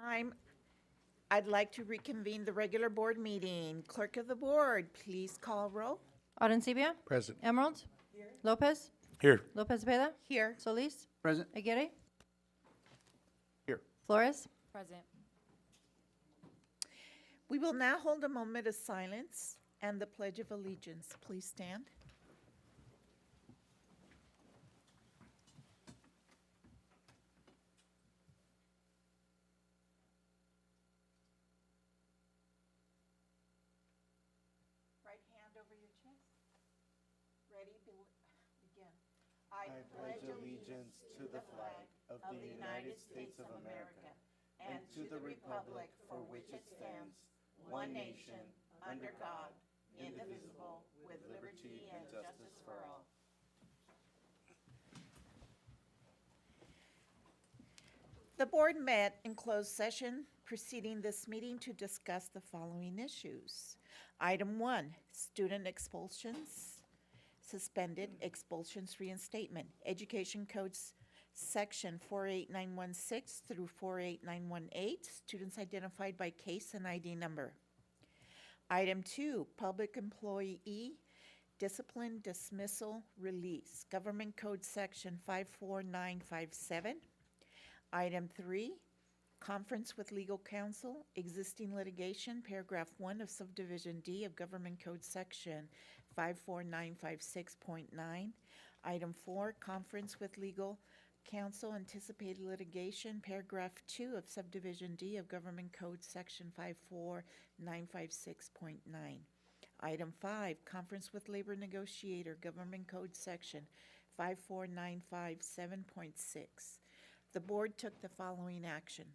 time, I'd like to reconvene the regular board meeting. Clerk of the board, please call roll. Arencibia? Present. Emerald? Lopez? Here. Lopez Cepeda? Here. Solis? Present. Aguirre? Here. Flores? Present. We will now hold a moment of silence and the Pledge of Allegiance. Please stand. Right hand over your chest. Ready? Begin. I pledge allegiance to the flag of the United States of America and to the republic for which it stands, one nation, under God, indivisible, with liberty and justice for all. The board met in closed session preceding this meeting to discuss the following issues. Item 1, student expulsions, suspended, expulsions reinstatement, Education Codes Section 48916 through 48918, students identified by case and ID number. Item 2, public employee discipline, dismissal, release, Government Code Section 54957. Item 3, conference with legal counsel, existing litigation, paragraph 1 of subdivision D of Government Code Section 54956.9. Item 4, conference with legal counsel, anticipated litigation, paragraph 2 of subdivision D of Government Code Section 54956.9. Item 5, conference with labor negotiator, Government Code Section 54957.6. The board took the following action.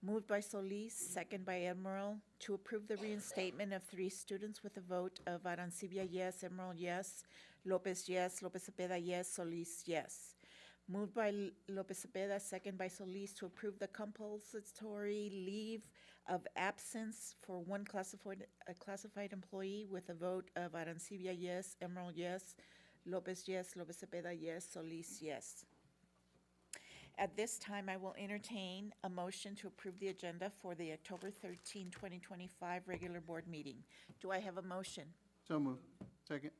Moved by Solis, second by Emerald, to approve the reinstatement of 3 students with a vote of Arancibia yes, Emerald yes, Lopez Cepeda yes, Solis yes. Moved by Lopez Cepeda, second by Solis, to approve the compulsory leave of absence for one classified employee with a vote of Arancibia yes, Emerald yes, Lopez Cepeda yes, Solis yes. At this time, I will entertain a motion to approve the agenda for the October 13, 2025 regular board meeting. Do I have a motion? So moved. Second.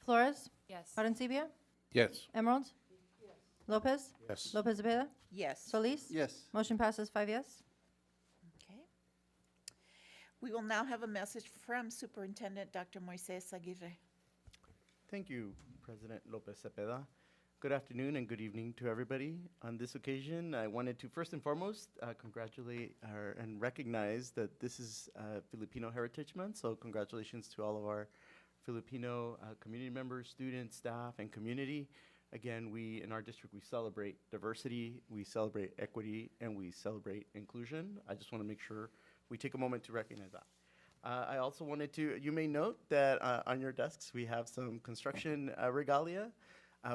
Flores? Yes. Arencibia? Yes. Emerald? Lopez? Yes. Lopez Cepeda? Yes. Solis? Yes. Motion passes 5 yes. Okay. We will now have a message from Superintendent Dr. Moises Aguirre. Thank you, President Lopez Cepeda. Good afternoon and good evening to everybody. On this occasion, I wanted to first and foremost congratulate and recognize that this is Filipino Heritage Month, so congratulations to all of our Filipino community members, students, staff, and community. Again, we in our district, we celebrate diversity, we celebrate equity, and we celebrate inclusion. I just want to make sure we take a moment to recognize that. I also wanted to, you may note that on your desks we have some construction regalia.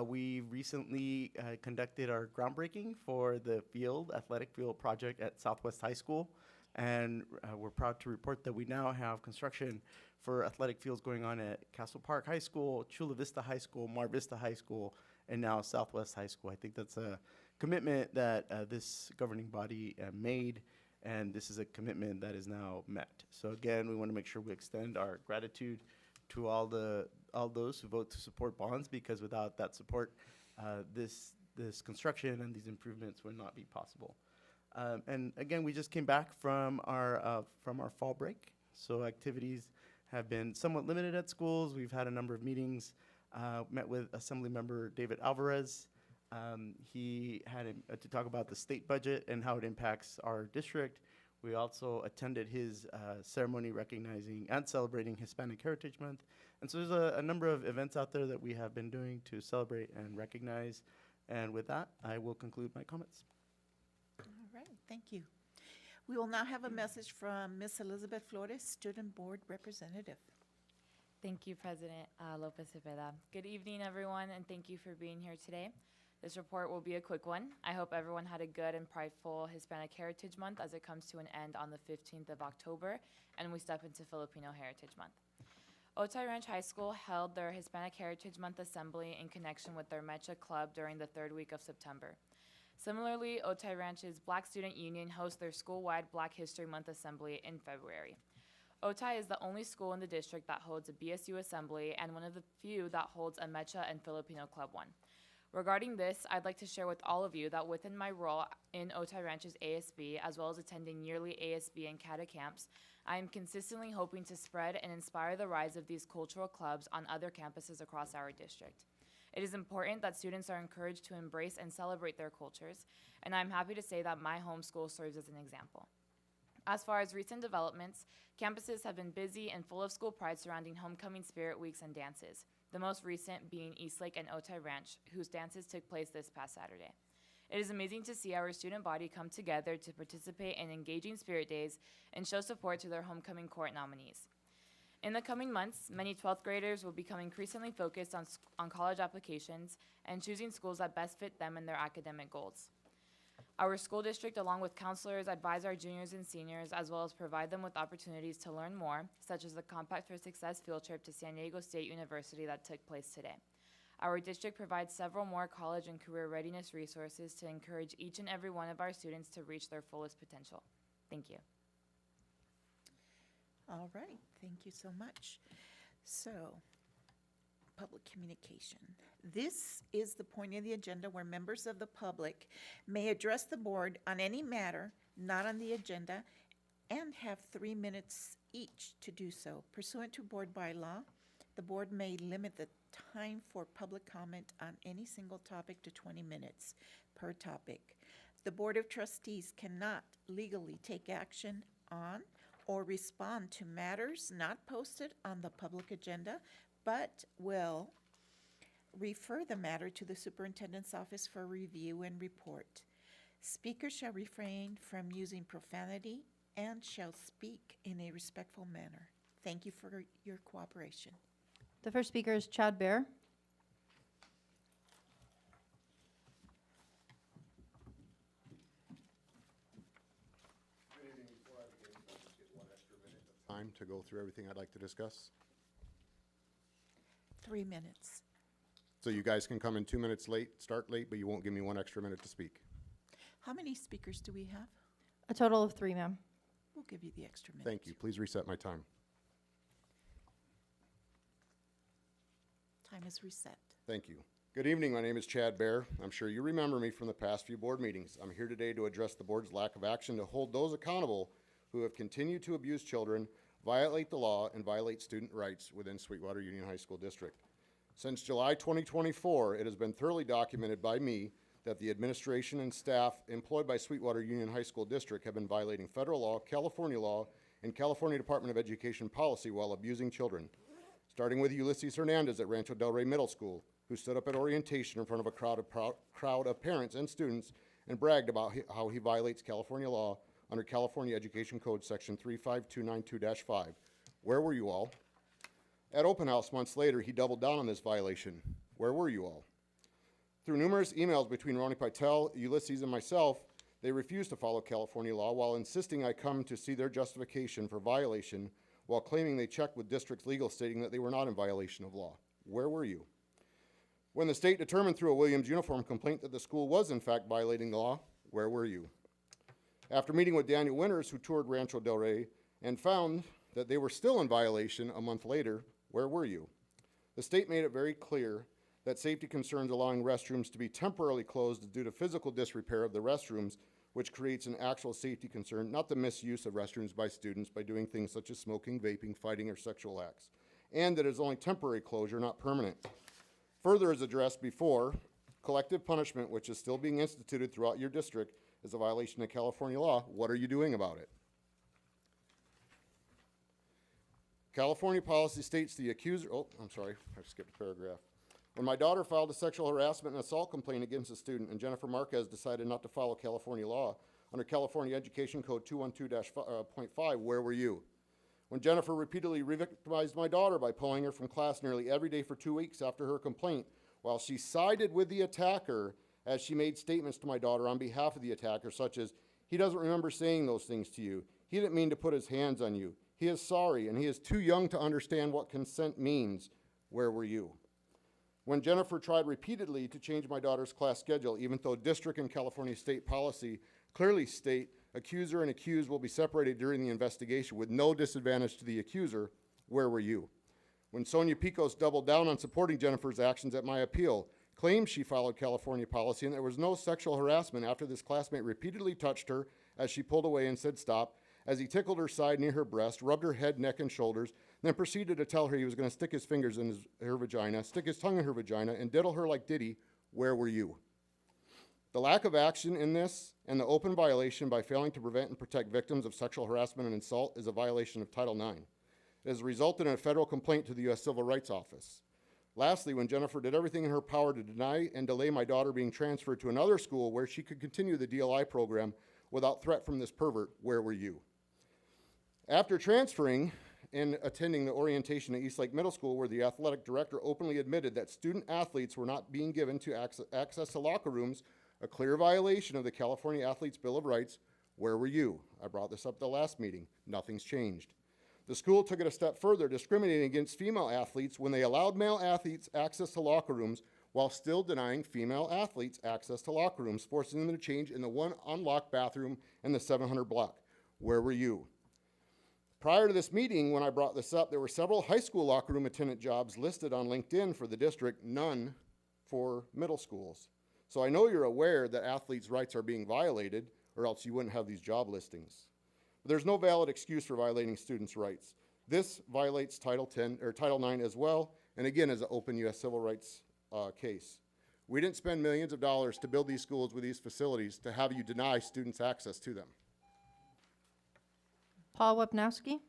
We recently conducted our groundbreaking for the athletic field project at Southwest High School, and we're proud to report that we now have construction for athletic fields going on at Castle Park High School, Chula Vista High School, Mar Vista High School, and now Southwest High School. I think that's a commitment that this governing body made, and this is a commitment that is now met. So again, we want to make sure we extend our gratitude to all those who vote to support bonds, because without that support, this construction and these improvements would not be possible. And again, we just came back from our fall break, so activities have been somewhat limited at schools. We've had a number of meetings, met with Assemblymember David Alvarez. He had to talk about the state budget and how it impacts our district. We also attended his ceremony recognizing and celebrating Hispanic Heritage Month. And so there's a number of events out there that we have been doing to celebrate and recognize. And with that, I will conclude my comments. All right, thank you. We will now have a message from Ms. Elizabeth Flores, Student Board Representative. Thank you, President Lopez Cepeda. Good evening, everyone, and thank you for being here today. This report will be a quick one. I hope everyone had a good and prideful Hispanic Heritage Month as it comes to an end on the 15th of October, and we step into Filipino Heritage Month. Otay Ranch High School held their Hispanic Heritage Month Assembly in connection with their Mecha Club during the 3rd week of September. Similarly, Otay Ranch's Black Student Union hosts their school-wide Black History Month assembly in February. Otay is the only school in the district that holds a BSU assembly and one of the few that holds a Mecha and Filipino Club one. Regarding this, I'd like to share with all of you that within my role in Otay Ranch's ASB, as well as attending yearly ASB and CATA camps, I am consistently hoping to spread and inspire the rise of these cultural clubs on other campuses across our district. It is important that students are encouraged to embrace and celebrate their cultures, and I'm happy to say that my home school serves as an example. As far as recent developments, campuses have been busy and full of school pride surrounding homecoming spirit weeks and dances, the most recent being Eastlake and Otay Ranch, whose dances took place this past Saturday. It is amazing to see our student body come together to participate in engaging spirit days and show support to their homecoming court nominees. In the coming months, many 12th graders will become increasingly focused on college applications and choosing schools that best fit them and their academic goals. Our school district, along with counselors, advise our juniors and seniors, as well as provide them with opportunities to learn more, such as the Compact for Success field trip to San Diego State University that took place today. Our district provides several more college and career readiness resources to encourage each and every one of our students to reach their fullest potential. Thank you. All right, thank you so much. So, public communication. This is the point of the agenda where members of the public may address the board on any matter not on the agenda and have 3 minutes each to do so. Pursuant to board bylaw, the board may limit the time for public comment on any single topic to 20 minutes per topic. The Board of Trustees cannot legally take action on or respond to matters not posted on the public agenda, but will refer the matter to the superintendent's office for review and report. Speakers shall refrain from using profanity and shall speak in a respectful manner. Thank you for your cooperation. The first speaker is Chad Bear. Time to go through everything I'd like to discuss. 3 minutes. So you guys can come in 2 minutes late, start late, but you won't give me 1 extra minute to speak. How many speakers do we have? A total of 3, ma'am. We'll give you the extra minute. Thank you. Please reset my time. Time is reset. Thank you. Good evening. My name is Chad Bear. I'm sure you remember me from the past few board meetings. I'm here today to address the board's lack of action to hold those accountable who have continued to abuse children, violate the law, and violate student rights within Sweetwater Union High School District. Since July 2024, it has been thoroughly documented by me that the administration and staff employed by Sweetwater Union High School District have been violating federal law, and California Department of Education policy while abusing children. Starting with Ulysses Hernandez at Rancho Del Rey Middle School, who stood up at orientation in front of a crowd of parents and students and bragged about how he violates California law under California Education Code Section 35292-5. Where were you all? At open house months later, he doubled down on this violation. Where were you all? Through numerous emails between Ronnie Pytel, Ulysses, and myself, they refused to follow California law while insisting I come to see their justification for violation while claiming they checked with district's legal stating that they were not in violation of law. Where were you? When the state determined through a Williams uniform complaint that the school was in fact violating the law, where were you? After meeting with Daniel Winters, who toured Rancho Del Rey, and found that they were still in violation a month later, where were you? The state made it very clear that safety concerns allowing restrooms to be temporarily closed is due to physical disrepair of the restrooms, which creates an actual safety concern, not the misuse of restrooms by students by doing things such as smoking, vaping, fighting, or sexual acts, and that it is only temporary closure, not permanent. Further, as addressed before, collective punishment, which is still being instituted throughout your district, is a violation of California law. What are you doing about it? California policy states the accuser, I skipped a paragraph. When my daughter filed a sexual harassment and assault complaint against a student and Jennifer Marquez decided not to follow California law under California Education Code 212.5, where were you? When Jennifer repeatedly re-victimized my daughter by pulling her from class nearly every day for 2 weeks after her complaint, while she sided with the attacker as she made statements to my daughter on behalf of the attacker, such as, he doesn't remember saying those things to you. He didn't mean to put his hands on you. He is sorry, and he is too young to understand what consent means. Where were you? When Jennifer tried repeatedly to change my daughter's class schedule, even though district and California state policy clearly state accuser and accused will be separated during the investigation with no disadvantage to the accuser, where were you? When Sonia Picos doubled down on supporting Jennifer's actions at my appeal, claimed she followed California policy and there was no sexual harassment after this classmate repeatedly touched her as she pulled away and said stop, as he tickled her side near her breast, rubbed her head, neck, and shoulders, then proceeded to tell her he was going to stick his fingers in her vagina, stick his tongue in her vagina, and diddle her like Diddy, where were you? The lack of action in this and the open violation by failing to prevent and protect victims of sexual harassment and assault is a violation of Title IX. It has resulted in a federal complaint to the U.S. Civil Rights Office. Lastly, when Jennifer did everything in her power to deny and delay my daughter being transferred to another school where she could continue the DLI program without threat from this pervert, where were you? After transferring and attending the orientation at Eastlake Middle School, where the athletic director openly admitted that student athletes were not being given to access to locker rooms, a clear violation of the California Athletes Bill of Rights, where were you? I brought this up at the last meeting. Nothing's changed. The school took it a step further, discriminating against female athletes when they allowed male athletes access to locker rooms while still denying female athletes access to locker rooms, forcing them to change in the one unlocked bathroom in the 700 block. Where were you? Prior to this meeting, when I brought this up, there were several high school locker room attendant jobs listed on LinkedIn for the district, none for middle schools. So I know you're aware that athletes' rights are being violated, or else you wouldn't have these job listings. But there's no valid excuse for violating students' rights. This violates Title IX as well, and again is an open U.S. civil rights case. We didn't spend millions of dollars to build these schools with these facilities to have you deny students access to them. Paul Wapnowski.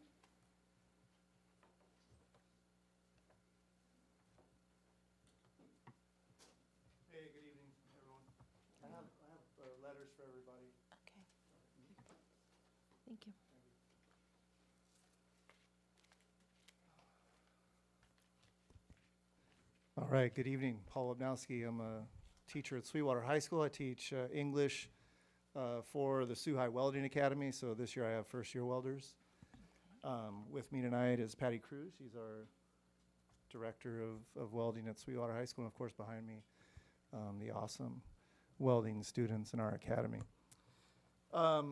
Hey, good evening, everyone. I have letters for everybody. Okay. Thank you. All right, good evening. Paul Wabnowski. I'm a teacher at Sweetwater High School. I teach English for the SUHSD Welding Academy, so this year I have first-year welders. With me tonight is Patty Cruz. She's our director of welding at Sweetwater High School, and of course behind me, the awesome welding students in our academy. Our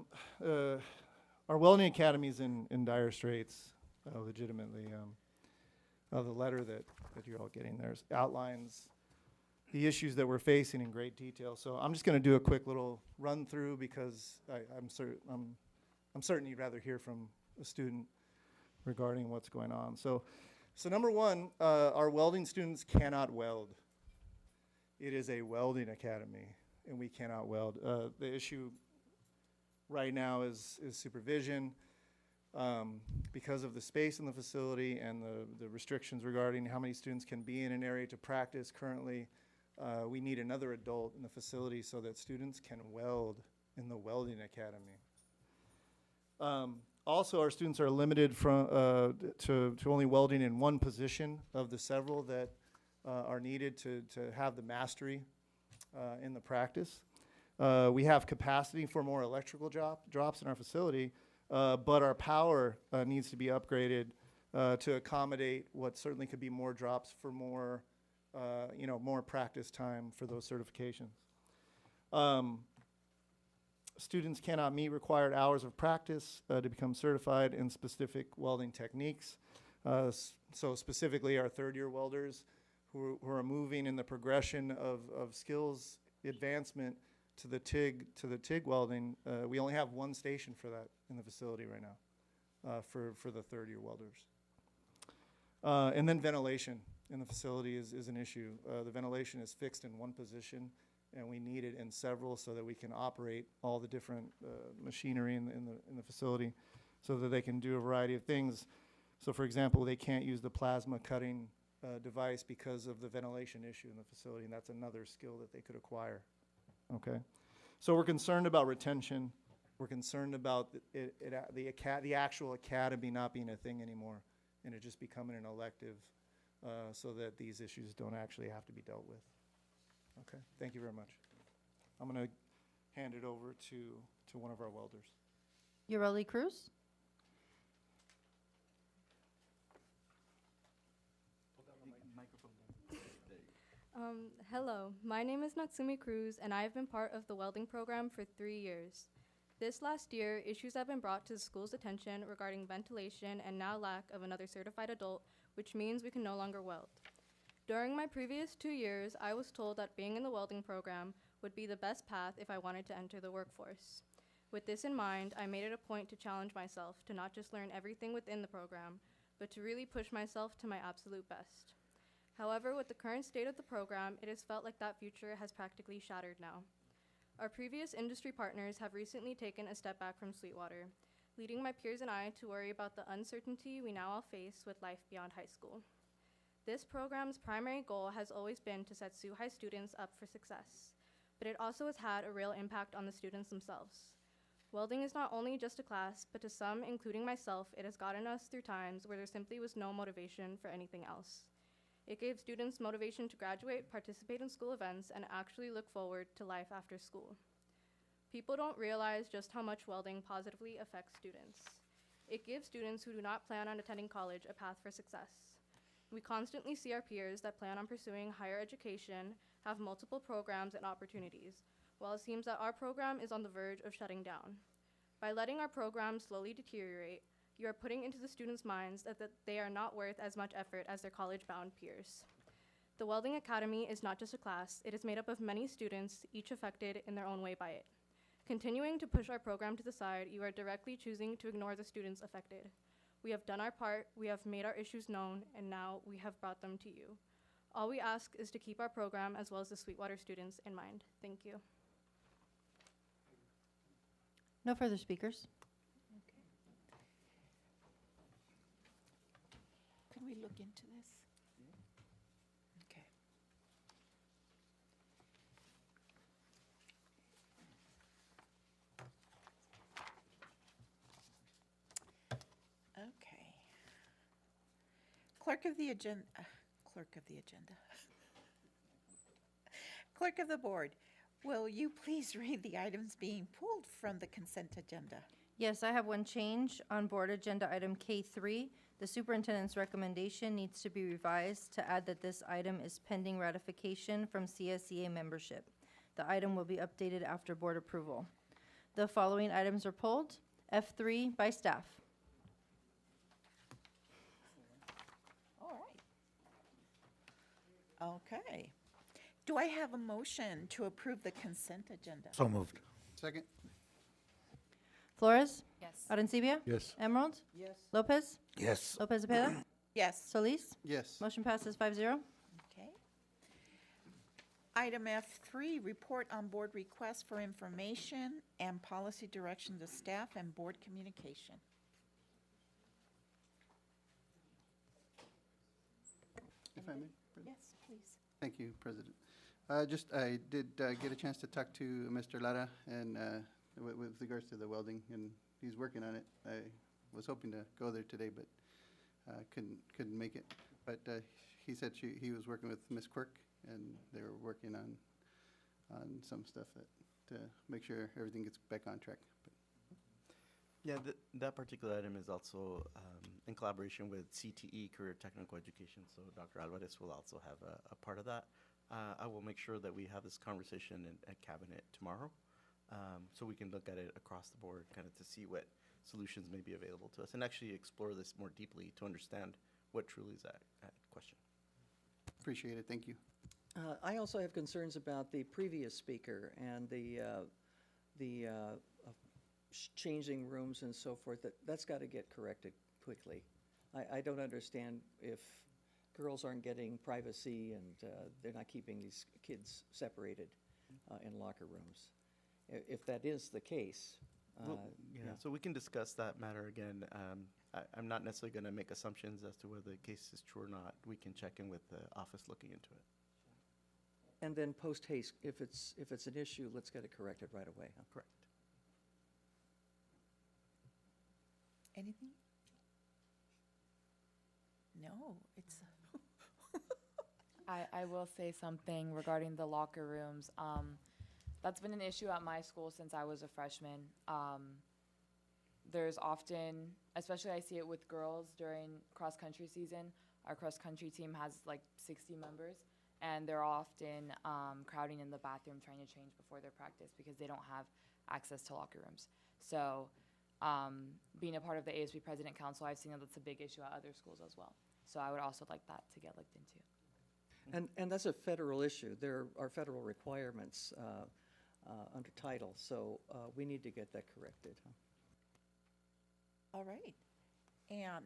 welding academy is in dire straits, legitimately. The letter that you're all getting there outlines the issues that we're facing in great detail. So I'm just going to do a quick little run through because I'm certain you'd rather hear from a student regarding what's going on. So number one, our welding students cannot weld. It is a welding academy, and we cannot weld. The issue right now is supervision. Because of the space in the facility and the restrictions regarding how many students can be in an area to practice currently, we need another adult in the facility so that students can weld in the welding academy. Also, our students are limited to only welding in one position of the several that are needed to have the mastery in the practice. We have capacity for more electrical drops in our facility, but our power needs to be upgraded to accommodate what certainly could be more drops for more, more practice time for those certifications. Students cannot meet required hours of practice to become certified in specific welding techniques. So specifically, our third-year welders who are moving in the progression of skills advancement to the TIG welding, we only have one station for that in the facility right now for the third-year welders. And then ventilation in the facility is an issue. The ventilation is fixed in one position, and we need it in several so that we can operate all the different machinery in the facility so that they can do a variety of things. So, for example, they can't use the plasma cutting device because of the ventilation issue in the facility, and that's another skill that they could acquire. Okay, so we're concerned about retention. We're concerned about the actual academy not being a thing anymore, and it just becoming an elective, so that these issues don't actually have to be dealt with. Okay, thank you very much. I'm going to hand it over to one of our welders. Ureli Cruz. Hello, my name is Natsumi Cruz, and I have been part of the welding program for 3 years. This last year, issues have been brought to the school's attention regarding ventilation and now lack of another certified adult, which means we can no longer weld. During my previous 2 years, I was told that being in the welding program would be the best path if I wanted to enter the workforce. With this in mind, I made it a point to challenge myself to not just learn everything within the program, but to really push myself to my absolute best. However, with the current state of the program, it has felt like that future has practically shattered now. Our previous industry partners have recently taken a step back from Sweetwater, leading my peers and I to worry about the uncertainty we now all face with life beyond high school. This program's primary goal has always been to set SUHSD students up for success, but it also has had a real impact on the students themselves. Welding is not only just a class, but to some, including myself, it has gotten us through times where there simply was no motivation for anything else. It gave students motivation to graduate, participate in school events, and actually look forward to life after school. People don't realize just how much welding positively affects students. It gives students who do not plan on attending college a path for success. We constantly see our peers that plan on pursuing higher education have multiple programs and opportunities, while it seems that our program is on the verge of shutting down. By letting our program slowly deteriorate, you are putting into the students' minds that they are not worth as much effort as their college-bound peers. The Welding Academy is not just a class, it is made up of many students, each affected in their own way by it. Continuing to push our program to the side, you are directly choosing to ignore the students affected. We have done our part, we have made our issues known, and now we have brought them to you. All we ask is to keep our program as well as the Sweetwater students in mind. Thank you. No further speakers. Can we look into this? Okay. Okay. Clerk of the agenda. Clerk of the board, will you please read the items being pulled from the consent agenda? Yes, I have one change on board agenda item K3. The superintendent's recommendation needs to be revised to add that this item is pending ratification from CSEA membership. The item will be updated after board approval. The following items are pulled. F3 by staff. All right. Okay. Do I have a motion to approve the consent agenda? So moved. Second? Flores? Yes. Arencibia? Yes. Emerald? Yes. Lopez? Yes. Lopez Cepeda? Yes. Solis? Yes. Motion passes 5-0. Okay. Item F3, report on board requests for information and policy direction to staff and board communication. If I may? Yes, please. Thank you, President. I did get a chance to talk to Mr. Lara and with regards to the welding, and he's working on it. I was hoping to go there today, but couldn't make it. But he said he was working with Ms. Quirk, and they were working on some stuff to make sure everything gets back on track. But Yeah, that particular item is also in collaboration with CTE, Career Technical Education, so Dr. Alvarez will also have a part of that. I will make sure that we have this conversation at Cabinet tomorrow, so we can look at it across the board, kind of to see what solutions may be available to us, and actually explore this more deeply to understand what truly is at question. appreciate it. Thank you. I also have concerns about the previous speaker and the changing rooms and so forth. That's got to get corrected quickly. I don't understand if girls aren't getting privacy and they're not keeping these kids separated in locker rooms. If that is the case, Yeah, so we can discuss that matter again. I'm not necessarily going to make assumptions as to whether the case is true or not. We can check in with the office looking into it. and then post haste, if it's an issue, let's get it corrected right away. Huh? Correct. Anything? No, it's, I will say something regarding the locker rooms. That's been an issue at my school since I was a freshman. There's often, especially I see it with girls during cross-country season, our cross-country team has like 60 members, and they're often crowding in the bathroom trying to change before their practice because they don't have access to locker rooms. So being a part of the ASB President Council, I've seen that that's a big issue at other schools as well. So I would also like that to get looked into. And that's a federal issue. There are federal requirements under title, so we need to get that corrected. All right. And,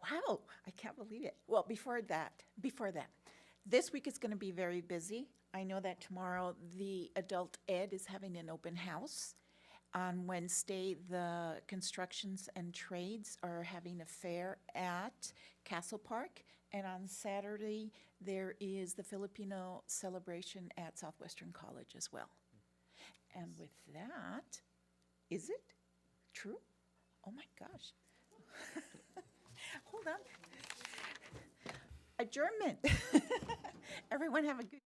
wow, I can't believe it. Well, before that, this week is going to be very busy. I know that tomorrow the adult ed is having an open house. On Wednesday, the constructions and trades are having a fair at Castle Park. And on Saturday, there is the Filipino celebration at Southwestern College as well. And with that, is it true? Oh my gosh. Hold on. Adjournment. Everyone have a good